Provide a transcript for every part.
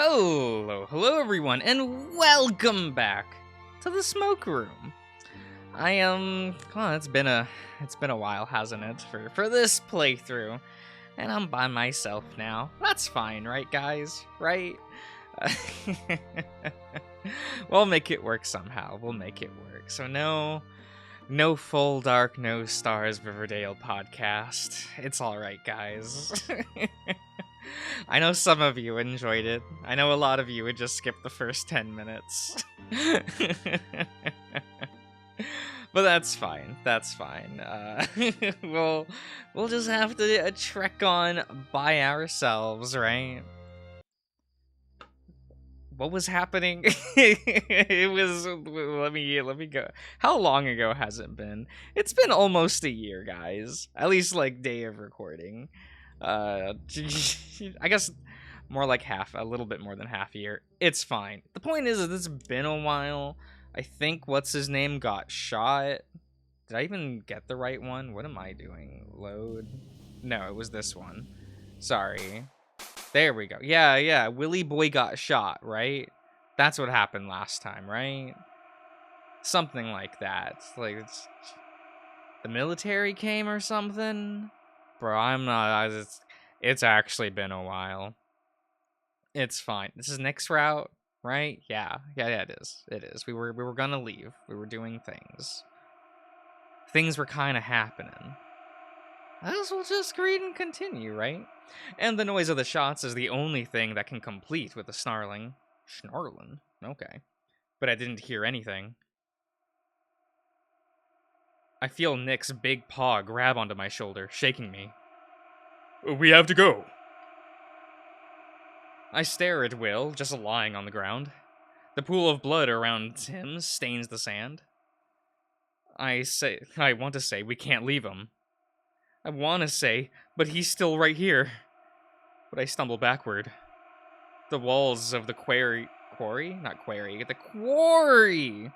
Hello everyone, and welcome back to the smoke room. I am, it's been a while, hasn't it, for this playthrough, and I'm by myself now. That's fine, right, guys? Right? We'll make it work somehow. We'll make it work. So no full dark, no stars Riverdale podcast. It's all right, guys. I know some of you enjoyed it. I know a lot of you would just skip the first 10 minutes. But that's fine. That's fine. We'll just have to trek on by ourselves, right? What was happening? It was. Let me go. How long ago has it been? It's been almost a year, guys. At least like day of recording. I guess more like a little bit more than half a year. It's fine. The point is that it's been a while. I think what's his name got shot. Did I even get the right one? What am I doing? Load? No, it was this one. Sorry. There we go. Yeah. Willy Boy got shot, right? That's what happened last time, right? Something like that. Like, the military came or something? Bro, I'm not... It's actually been a while. It's fine. This is Nick's route, right? Yeah, it is. It is. We were gonna leave. We were doing things. Things were kind of happening. I guess we'll just read and continue, right? And the noise of the shots is the only thing that can complete with the snarling. Snarling? Okay. But I didn't hear anything. I feel Nick's big paw grab onto my shoulder, shaking me. We have to go. I stare at Will, just lying on the ground. The pool of blood around him stains the sand. I want to say we can't leave him. I want to say, but he's still right here. But I stumble backward. The walls of the quarry, the quarry!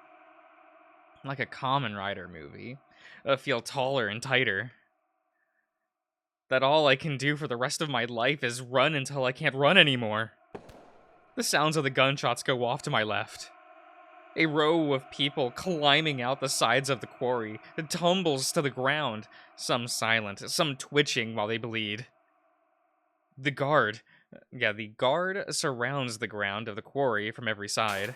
Like a Kamen Rider movie, feel taller and tighter. That all I can do for the rest of my life is run until I can't run anymore. The sounds of the gunshots go off to my left. A row of people climbing out the sides of the quarry tumbles to the ground, some silent, some twitching while they bleed. The guard surrounds the ground of the quarry from every side.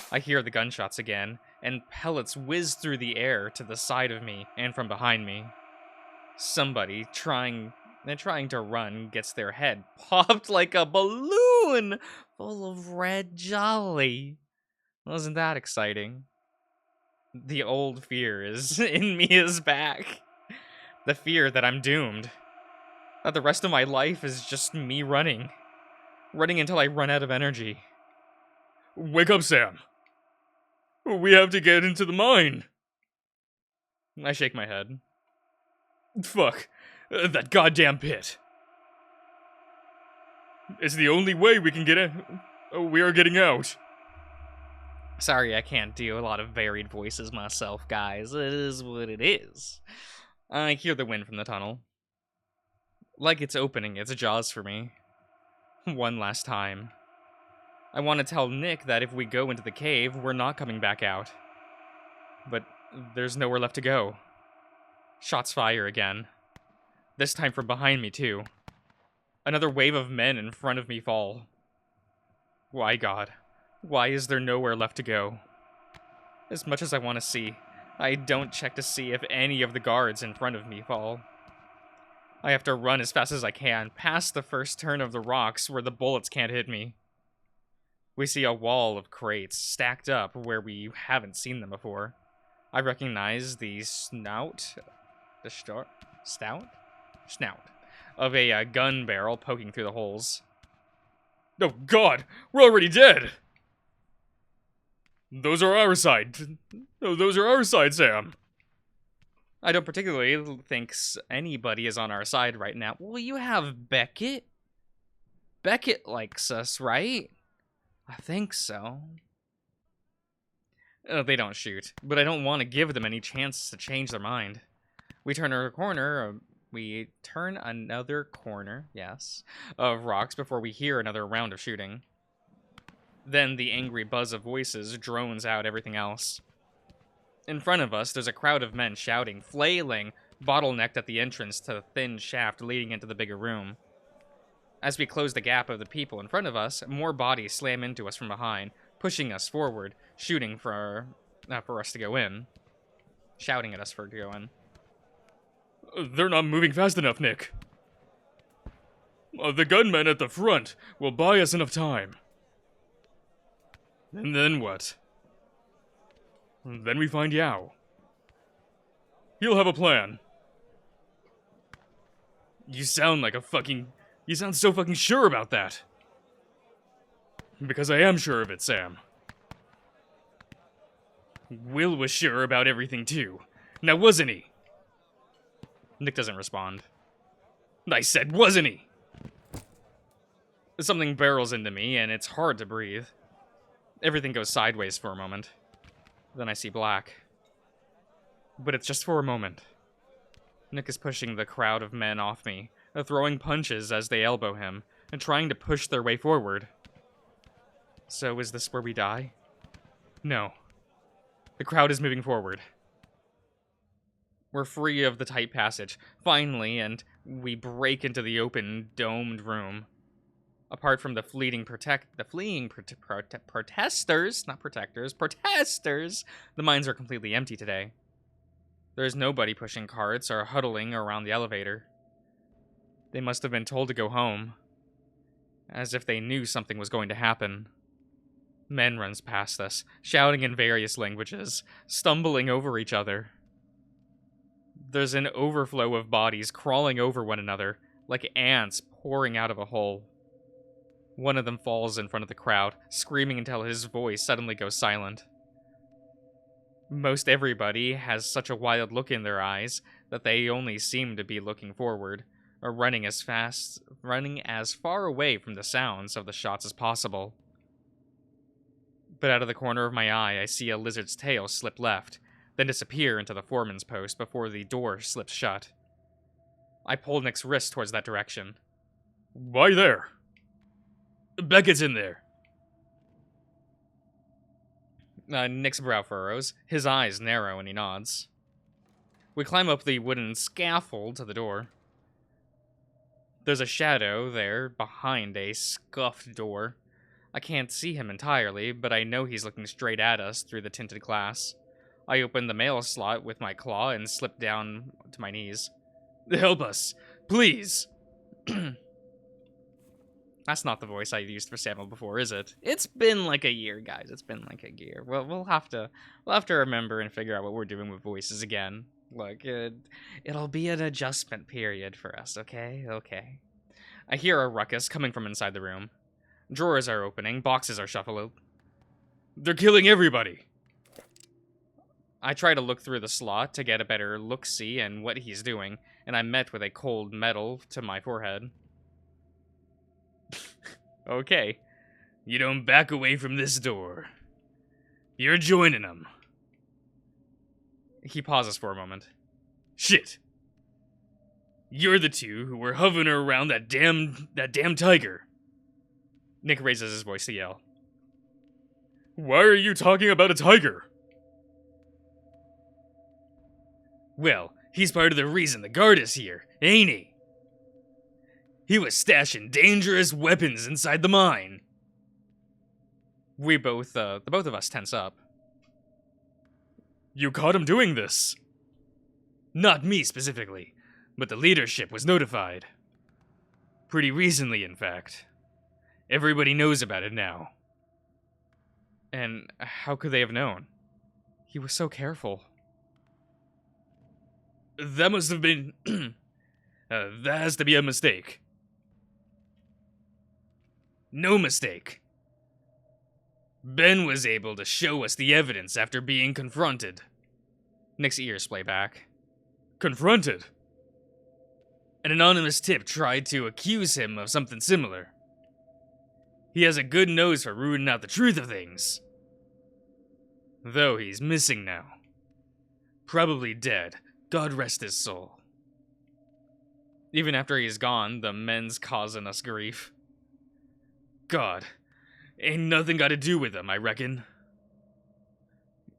I hear the gunshots again, and pellets whiz through the air to the side of me and from behind me. Somebody trying to run gets their head popped like a balloon full of red jelly. Wasn't that exciting? The old fear is in me is back. The fear that I'm doomed. That the rest of my life is just me running. Running until I run out of energy. Wake up, Sam. We have to get into the mine. I shake my head. Fuck. That goddamn pit. It's the only way we can get in. We are getting out. Sorry, I can't do a lot of varied voices myself, guys. It is what it is. I hear the wind from the tunnel. Like it's opening its jaws for me. One last time. I want to tell Nick that if we go into the cave, we're not coming back out. But there's nowhere left to go. Shots fire again. This time from behind me, too. Another wave of men in front of me fall. Why, God? Why is there nowhere left to go? As much as I want to see, I don't check to see if any of the guards in front of me fall. I have to run as fast as I can, past the first turn of the rocks where the bullets can't hit me. We see a wall of crates stacked up where we haven't seen them before. I recognize the snout of a gun barrel poking through the holes. Oh God, we're already dead! Those are our side. Those are our side, Sam. I don't particularly think anybody is on our side right now. Well, you have Beckett. Beckett likes us, right? I think so. They don't shoot, but I don't want to give them any chance to change their mind. We turn another corner, yes, of rocks before we hear another round of shooting. Then the angry buzz of voices drones out everything else. In front of us, there's a crowd of men shouting, flailing, bottlenecked at the entrance to the thin shaft leading into the bigger room. As we close the gap of the people in front of us, more bodies slam into us from behind, pushing us forward, shooting for us to go in. Shouting at us for to go in. They're not moving fast enough, Nick. The gunmen at the front will buy us enough time. And then what? Then we find Yao. He'll have a plan. You sound so fucking sure about that. Because I am sure of it, Sam. Will was sure about everything too. Now wasn't he? Nick doesn't respond. I said, wasn't he? Something barrels into me, and it's hard to breathe. Everything goes sideways for a moment. Then I see black. But it's just for a moment. Nick is pushing the crowd of men off me, throwing punches as they elbow him, and trying to push their way forward. So is this where we die? No. The crowd is moving forward. We're free of the tight passage, finally, and we break into the open, domed room. Apart from the fleeing protesters, not protectors, protesters, the mines are completely empty today. There's nobody pushing carts or huddling around the elevator. They must have been told to go home, as if they knew something was going to happen. Men runs past us, shouting in various languages, stumbling over each other. There's an overflow of bodies crawling over one another, like ants pouring out of a hole. One of them falls in front of the crowd, screaming until his voice suddenly goes silent. Most everybody has such a wild look in their eyes that they only seem to be looking forward, or running as far away from the sounds of the shots as possible. But out of the corner of my eye, I see a lizard's tail slip left, then disappear into the foreman's post before the door slips shut. I pull Nick's wrist towards that direction. Why there? Beckett's in there. Nick's brow furrows, his eyes narrow, and he nods. We climb up the wooden scaffold to the door. There's a shadow there behind a scuffed door. I can't see him entirely, but I know he's looking straight at us through the tinted glass. I open the mail slot with my claw and slip down to my knees. Help us, please. That's not the voice I used for Samuel before, is it? It's been like a year, guys. It's been like a year. Well, we'll have to remember and figure out what we're doing with voices again. Look, it'll be an adjustment period for us, okay? Okay. I hear a ruckus coming from inside the room. Drawers are opening, boxes are shuffled. They're killing everybody. I try to look through the slot to get a better look-see and what he's doing, and I'm met with a cold metal to my forehead. Okay. You don't back away from this door. You're joining them. He pauses for a moment. Shit. You're the two who were hovering around that damn tiger. Nick raises his voice to yell. Why are you talking about a tiger? Well, he's part of the reason the guard is here, ain't he? He was stashing dangerous weapons inside the mine. We both, the both of us tense up. You caught him doing this? Not me specifically, but the leadership was notified. Pretty recently, in fact. Everybody knows about it now. And how could they have known? He was so careful. That must have been... that has to be a mistake. No mistake. Ben was able to show us the evidence after being confronted. Nick's ears play back. Confronted? An anonymous tip tried to accuse him of something similar. He has a good nose for rooting out the truth of things. Though he's missing now. Probably dead. God rest his soul. Even after he's gone, the men's causing us grief. God, Ain't nothing got to do with them, I reckon.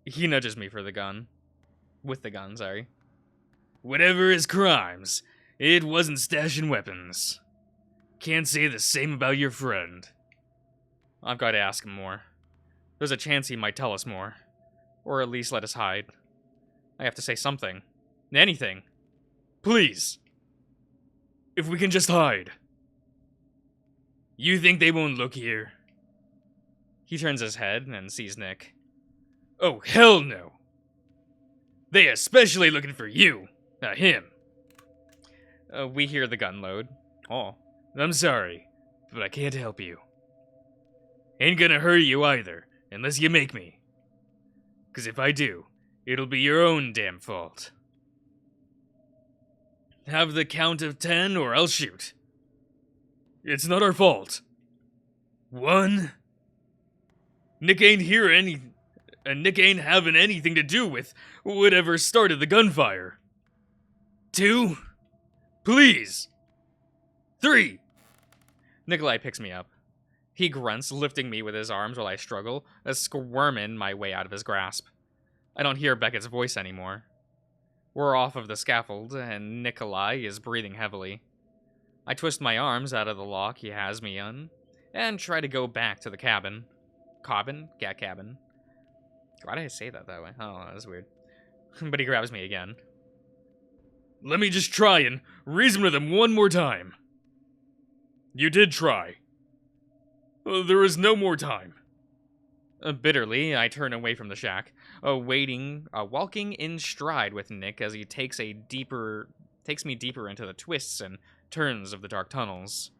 He nudges me for the gun. With the gun, sorry. Whatever his crimes, it wasn't stashing weapons. Can't say the same about your friend. I've got to ask him more. There's a chance he might tell us more. Or at least let us hide. I have to say something. Anything. Please. If we can just hide. You think they won't look here? He turns his head and sees Nick. Oh, hell no. They especially looking for you, not him. We hear the gun load. Oh. I'm sorry, but I can't help you. Ain't gonna hurt you either, unless you make me. 'Cause if I do, it'll be your own damn fault. Have the count of 10 or I'll shoot. It's not our fault. 1. Nick ain't Nick ain't having anything to do with whatever started the gunfire. 2. Please. 3. Nikolai picks me up. He grunts, lifting me with his arms while I struggle, squirming my way out of his grasp. I don't hear Beckett's voice anymore. We're off of the scaffold, and Nikolai is breathing heavily. I twist my arms out of the lock he has me in, and try to go back to the cabin. Cabin? Yeah, cabin. Why did I say that way? Oh, that was weird. But he grabs me again. Let me just try and reason with him one more time. You did try. There is no more time. Bitterly, I turn away from the shack, walking in stride with Nick as he takes me deeper into the twists and turns of the dark tunnels.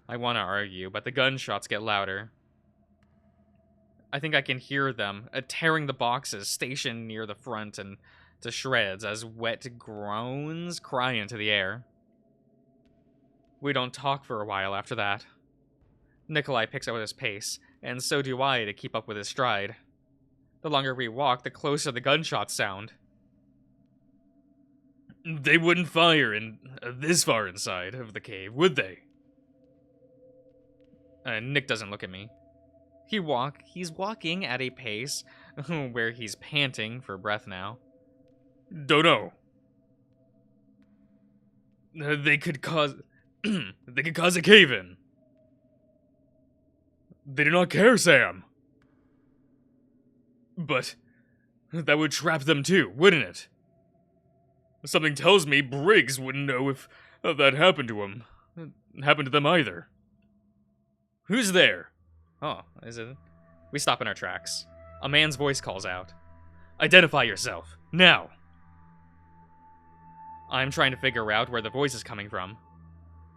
I want to argue, but the gunshots get louder. I think I can hear them tearing the boxes stationed near the front and to shreds as wet groans cry into the air. We don't talk for a while after that. Nikolai picks up his pace, and so do I to keep up with his stride. The longer we walk, the closer the gunshots sound. They wouldn't fire in this far inside of the cave, would they? Nick doesn't look at me. He's walking at a pace where he's panting for breath now. Don't know. They could cause a cave-in. They do not care, Sam. But that would trap them too, wouldn't it? Something tells me Briggs wouldn't know if that happened to him. Happened to them either. Who's there? Oh, is it? We stop in our tracks. A man's voice calls out. Identify yourself, now! I'm trying to figure out where the voice is coming from.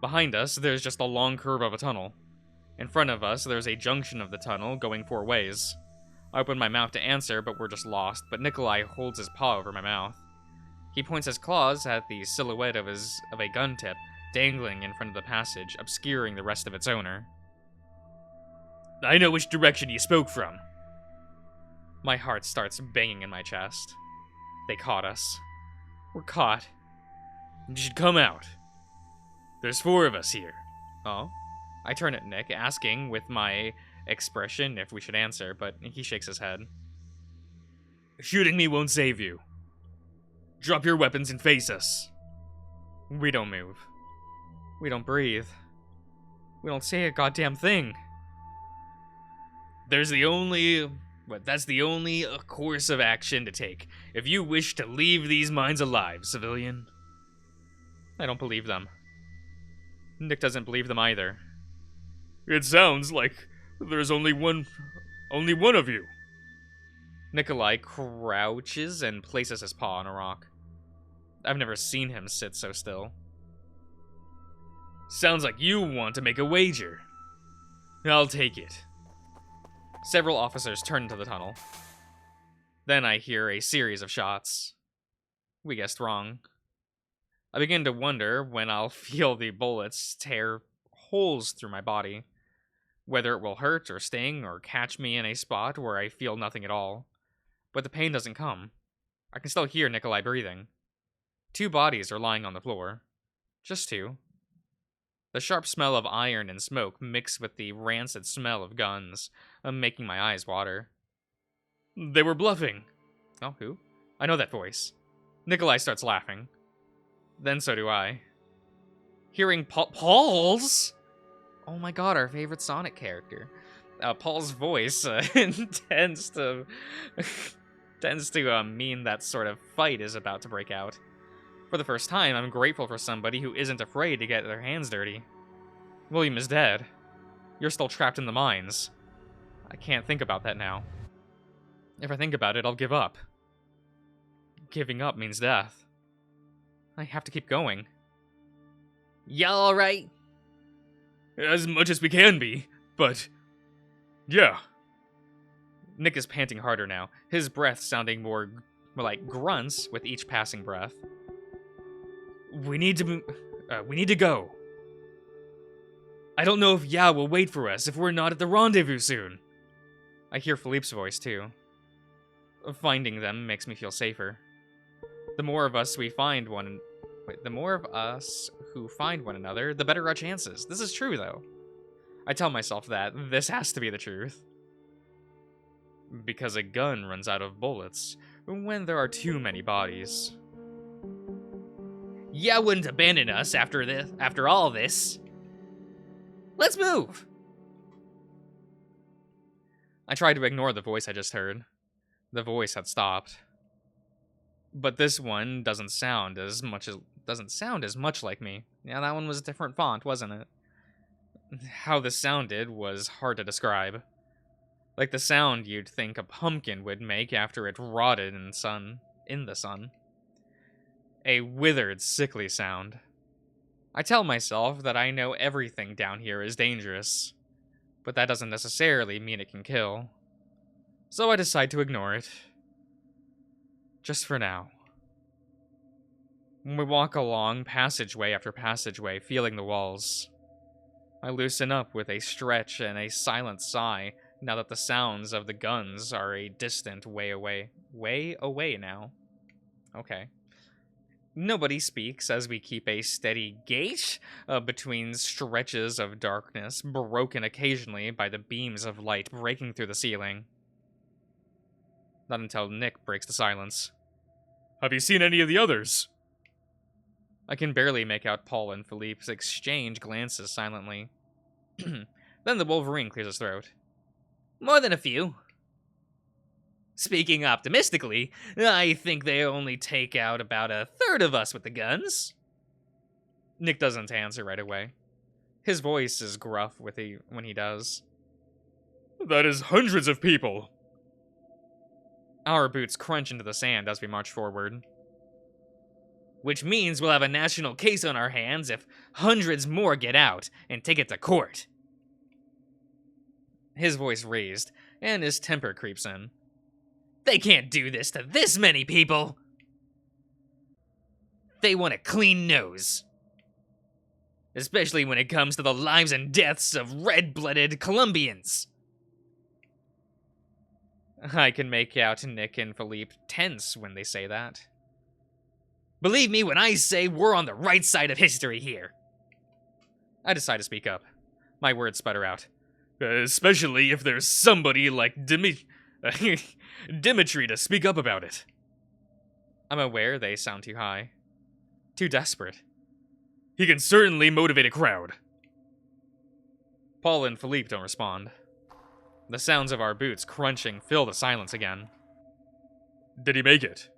Behind us, there's just a long curve of a tunnel. In front of us, there's a junction of the tunnel going 4 ways. I open my mouth to answer, but we're just lost, but Nikolai holds his paw over my mouth. He points his claws at the silhouette of a gun tip dangling in front of the passage, obscuring the rest of its owner. I know which direction you spoke from. My heart starts banging in my chest. They caught us. We're caught. You should come out. There's 4 of us here. Oh? I turn at Nick, asking with my expression if we should answer, but he shakes his head. Shooting me won't save you. Drop your weapons and face us. We don't move. We don't breathe. We don't say a goddamn thing. That's the only course of action to take if you wish to leave these mines alive, civilian. I don't believe them. Nick doesn't believe them either. It sounds like there's only one of you. Nikolai crouches and places his paw on a rock. I've never seen him sit so still. Sounds like you want to make a wager. I'll take it. Several officers turn into the tunnel. Then I hear a series of shots. We guessed wrong. I begin to wonder when I'll feel the bullets tear holes through my body. Whether it will hurt or sting or catch me in a spot where I feel nothing at all. But the pain doesn't come. I can still hear Nikolai breathing. 2 bodies are lying on the floor. Just 2. The sharp smell of iron and smoke mixed with the rancid smell of guns, making my eyes water. They were bluffing. Oh, who? I know that voice. Nikolai starts laughing. Then so do I. Hearing Paul's? Oh my god, our favorite Sonic character. Paul's voice tends to mean that sort of fight is about to break out. For the first time, I'm grateful for somebody who isn't afraid to get their hands dirty. William is dead. You're still trapped in the mines. I can't think about that now. If I think about it, I'll give up. Giving up means death. I have to keep going. Y'all alright? As much as we can be, but... yeah. Nick is panting harder now, his breath sounding more like grunts with each passing breath. We need to go. I don't know if Ya will wait for us if we're not at the rendezvous soon. I hear Philippe's voice, too. Finding them makes me feel safer. The more of us who find one another, the better our chances. This is true, though. I tell myself that this has to be the truth. Because a gun runs out of bullets when there are too many bodies. Ya wouldn't abandon us after all this. Let's move! I tried to ignore the voice I just heard. The voice had stopped. But this one doesn't sound as much like me. Yeah, that one was a different font, wasn't it? How this sounded was hard to describe. Like the sound you'd think a pumpkin would make after it rotted in the sun. A withered, sickly sound. I tell myself that I know everything down here is dangerous, but that doesn't necessarily mean it can kill. So I decide to ignore it. Just for now. We walk along passageway after passageway, feeling the walls. I loosen up with a stretch and a silent sigh now that the sounds of the guns are a distant way away. Way away now. Okay. Nobody speaks as we keep a steady gait between stretches of darkness, broken occasionally by the beams of light breaking through the ceiling. Not until Nick breaks the silence. Have you seen any of the others? I can barely make out Paul and Philippe's exchange glances silently. Then the Wolverine clears his throat. More than a few. Speaking optimistically, I think they only take out about a third of us with the guns. Nick doesn't answer right away. His voice is gruff when he does. That is hundreds of people. Our boots crunch into the sand as we march forward. Which means we'll have a national case on our hands if hundreds more get out and take it to court. His voice raised, and his temper creeps in. They can't do this to this many people! They want a clean nose. Especially when it comes to the lives and deaths of red-blooded Colombians. I can make out Nick and Philippe tense when they say that. Believe me when I say we're on the right side of history here. I decide to speak up. My words sputter out. Especially if there's somebody like Dimitri to speak up about it. I'm aware they sound too high. Too desperate. He can certainly motivate a crowd. Paul and Philippe don't respond. The sounds of our boots crunching fill the silence again. Did he make it?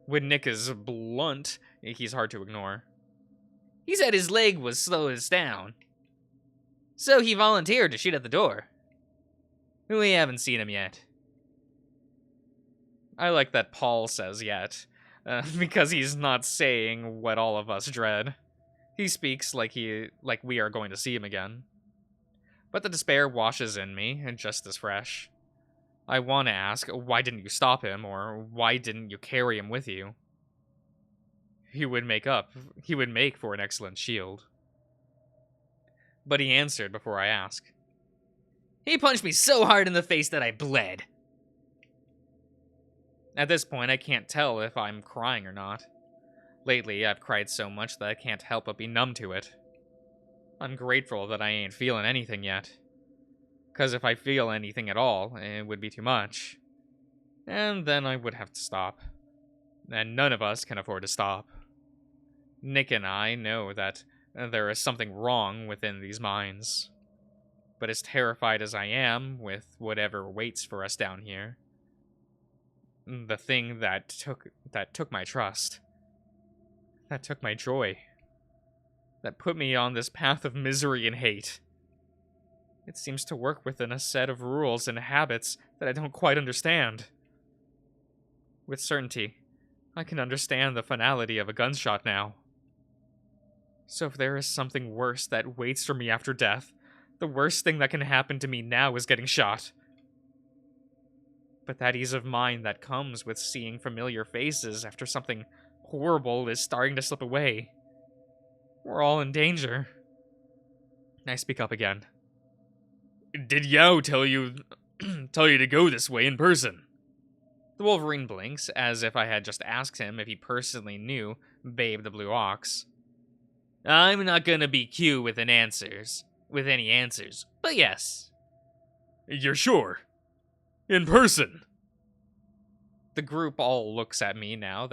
When Nick is blunt, he's hard to ignore. He said his leg was slowing us down. So he volunteered to shoot at the door. We haven't seen him yet. I like that Paul says yet, because he's not saying what all of us dread. He speaks like we are going to see him again. But the despair washes in me, and just as fresh. I want to ask, why didn't you stop him, or why didn't you carry him with you? He would make for an excellent shield. But he answered before I ask. He punched me so hard in the face that I bled. At this point, I can't tell if I'm crying or not. Lately, I've cried so much that I can't help but be numb to it. I'm grateful that I ain't feeling anything yet. Because if I feel anything at all, it would be too much. And then I would have to stop. And none of us can afford to stop. Nick and I know that there is something wrong within these mines. But as terrified as I am with whatever waits for us down here, the thing that took my trust, that took my joy, that put me on this path of misery and hate, it seems to work within a set of rules and habits that I don't quite understand. With certainty, I can understand the finality of a gunshot now. So if there is something worse that waits for me after death, the worst thing that can happen to me now is getting shot. But that ease of mind that comes with seeing familiar faces after something horrible is starting to slip away. We're all in danger. I speak up again. Did Yao tell you to go this way in person? The Wolverine blinks, as if I had just asked him if he personally knew Babe the Blue Ox. I'm not gonna be cute with any answers, but yes. You're sure? In person? The group all looks at me now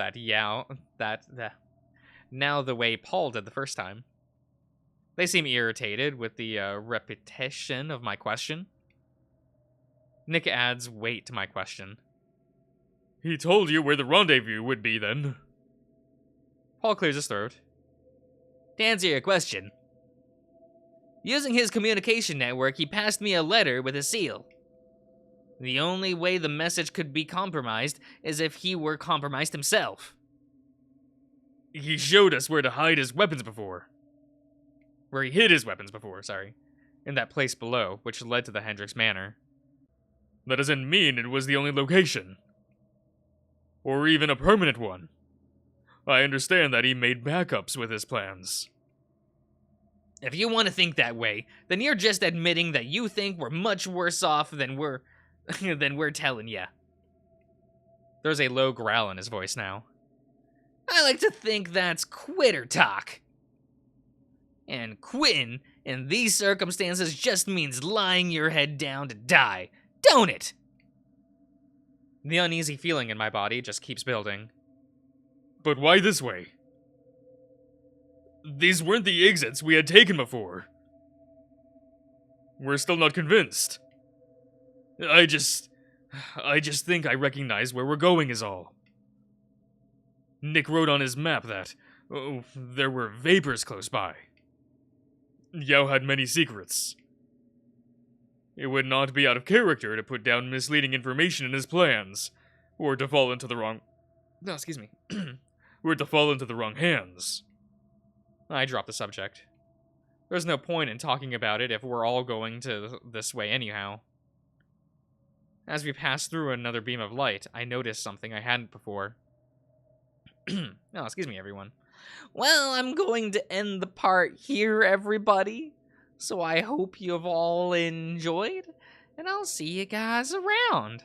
now the way Paul did the first time. They seem irritated with the repetition of my question. Nick adds weight to my question. He told you where the rendezvous would be, then. Paul clears his throat. To answer your question, using his communication network, he passed me a letter with a seal. The only way the message could be compromised is if he were compromised himself. He showed us where to hide his weapons before. Where he hid his weapons before, in that place below, which led to the Hendricks Manor. That doesn't mean it was the only location. Or even a permanent one. I understand that he made backups with his plans. If you want to think that way, then you're just admitting that you think we're much worse off than we're telling ya. There's a low growl in his voice now. I like to think that's quitter talk. And quitting in these circumstances just means lying your head down to die, don't it? The uneasy feeling in my body just keeps building. But why this way? These weren't the exits we had taken before. We're still not convinced. I just think I recognize where we're going is all. Nick wrote on his map that there were vapors close by. Yao had many secrets. It would not be out of character to put down misleading information in his plans, or to fall into the wrong... No, excuse me. Or to fall into the wrong hands. I dropped the subject. There's no point in talking about it if we're all going to this way anyhow. As we pass through another beam of light, I noticed something I hadn't before. Oh, excuse me, everyone. Well, I'm going to end the part here, everybody. So I hope you've all enjoyed, and I'll see you guys around.